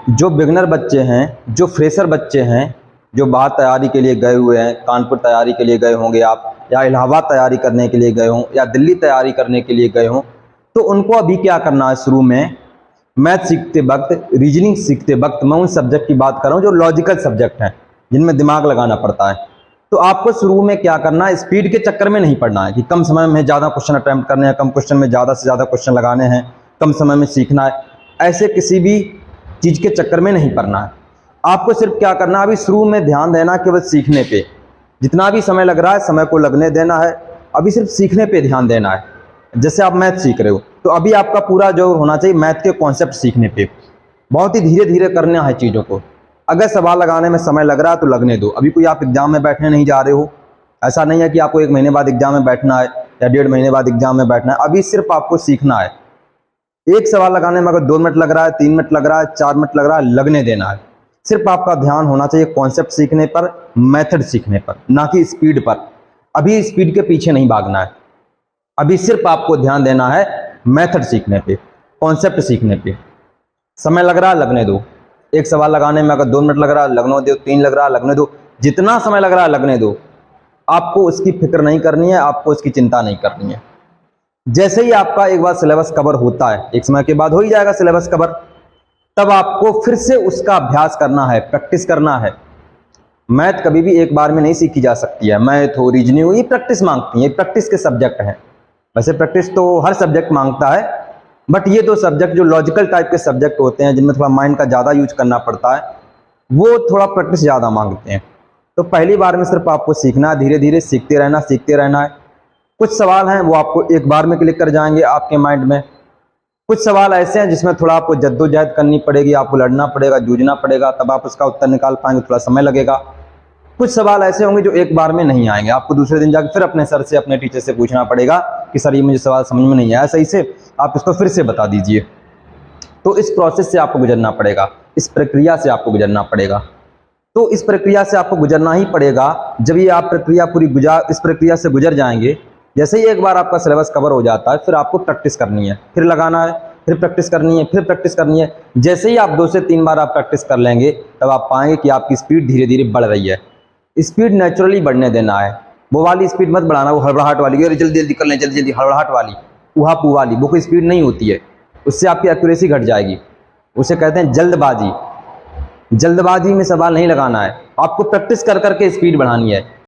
जो बिगनर बच्चे हैं, जो फ्रेशर बच्चे हैं, जो बाहर तैयारी के लिए गए हुए हैं, कानपुर तैयारी के लिए गए होंगे आप, या इलाहाबाद तैयारी करने के लिए गए हों, या दिल्ली तैयारी करने के लिए गए हों, तो उनको अभी क्या करना है, शुरू में मैथ सीखते वक्त, रीजनिंग सीखते वक्त, मैं उन सब्जेक्ट की बात कर रहा हूँ जो लॉजिकल सब्जेक्ट हैं, जिनमें दिमाग लगाना पड़ता है। तो आपको शुरू में क्या करना है, स्पीड के चक्कर में नहीं पड़ना है कि कम समय में ज़्यादा क्वेश्चन अटैम्प्ट करने हैं, कम क्वेश्चन में ज़्यादा से ज़्यादा क्वेश्चन लगाने हैं, कम समय में सीखना है, ऐसे किसी भी चीज़ के चक्कर में नहीं पड़ना है। आपको सिर्फ क्या करना है, अभी शुरू में ध्यान देना केवल सीखने पे। जितना भी समय लग रहा है समय को लगने देना है, अभी सिर्फ सीखने पे ध्यान देना है। जैसे आप मैथ सीख रहे हो तो अभी आपका पूरा जोर होना चाहिए मैथ के कॉन्सेप्ट सीखने पे। बहुत ही धीरे धीरे करना है चीज़ों को। अगर सवाल लगाने में समय लग रहा है तो लगने दो। अभी कोई आप एग्जाम में बैठने नहीं जा रहे हो, ऐसा नहीं है कि आपको 1 महीने बाद एग्जाम में बैठना है या 1.5 महीने बाद एग्जाम में बैठना है। अभी सिर्फ आपको सीखना है। एक सवाल लगाने में अगर 2 मिनट लग रहा है, 3 मिनट लग रहा है, 4 मिनट लग रहा है, लगने देना है। सिर्फ आपका ध्यान होना चाहिए कॉन्सेप्ट सीखने पर, मेथड सीखने पर, ना कि स्पीड पर। अभी स्पीड के पीछे नहीं भागना है, अभी सिर्फ आपको ध्यान देना है मेथड सीखने पे, कॉन्सेप्ट सीखने पे। समय लग रहा है लगने दो। एक सवाल लगाने में अगर 2 मिनट लग रहा है लगने दो, 3 लग रहा है लगने दो, जितना समय लग रहा है लगने दो। आपको उसकी फिक्र नहीं करनी है, आपको उसकी चिंता नहीं करनी है। जैसे ही आपका एक बार सिलेबस कवर होता है, एक समय के बाद हो ही जाएगा सिलेबस कवर, तब आपको फिर से उसका अभ्यास करना है, प्रैक्टिस करना है। मैथ कभी भी एक बार में नहीं सीखी जा सकती है। मैथ हो, रीजनिंग हो, ये प्रैक्टिस मांगती है, ये प्रैक्टिस के सब्जेक्ट हैं। वैसे प्रैक्टिस तो हर सब्जेक्ट मांगता है, बट ये 2 सब्जेक्ट जो लॉजिकल टाइप के सब्जेक्ट होते हैं, जिनमें थोड़ा माइंड का ज़्यादा यूज करना पड़ता है, वो थोड़ा प्रैक्टिस ज़्यादा मांगते हैं। तो पहली बार में सिर्फ आपको सीखना है, धीरे धीरे सीखते रहना, सीखते रहना है। कुछ सवाल हैं वो आपको एक बार में क्लिक कर जाएंगे आपके माइंड में। कुछ सवाल ऐसे हैं जिसमें थोड़ा आपको जद्दोजहद करनी पड़ेगी, आपको लड़ना पड़ेगा, जूझना पड़ेगा, तब आप उसका उत्तर निकाल पाएंगे, थोड़ा समय लगेगा। कुछ सवाल ऐसे होंगे जो एक बार में नहीं आएंगे, आपको दूसरे दिन जाकर फिर अपने सर से, अपने टीचर से पूछना पड़ेगा कि सर ये मुझे सवाल समझ में नहीं आया, सही से आप इसको फिर से बता दीजिए। तो इस प्रोसेस से आपको गुजरना पड़ेगा, इस प्रक्रिया से आपको गुजरना पड़ेगा। तो इस प्रक्रिया से आपको गुजरना ही पड़ेगा। जब ये आप इस प्रक्रिया से गुजर जाएंगे, जैसे ही एक बार आपका सिलेबस कवर हो जाता है, फिर आपको प्रैक्टिस करनी है, फिर लगाना है, फिर प्रैक्टिस करनी है, फिर प्रैक्टिस करनी है। जैसे ही आप 2 से 3 बार आप प्रैक्टिस कर लेंगे, तब आप पाएंगे कि आपकी स्पीड धीरे धीरे बढ़ रही है। स्पीड नेचुरली बढ़ने देना है, वो वाली स्पीड मत बढ़ाना, वो हड़बड़ाहट वाली, अरे जल्दी जल्दी कर लें, जल्दी जल्दी, हड़बड़ाहट वाली, ऊहा पू वाली, वो कोई स्पीड नहीं होती है। उससे आपकी एक्यूरेसी घट जाएगी। उसे कहते हैं जल्दबाजी। जल्दबाजी में सवाल नहीं लगाना है, आपको प्रैक्टिस कर करके स्पीड बढ़ानी है।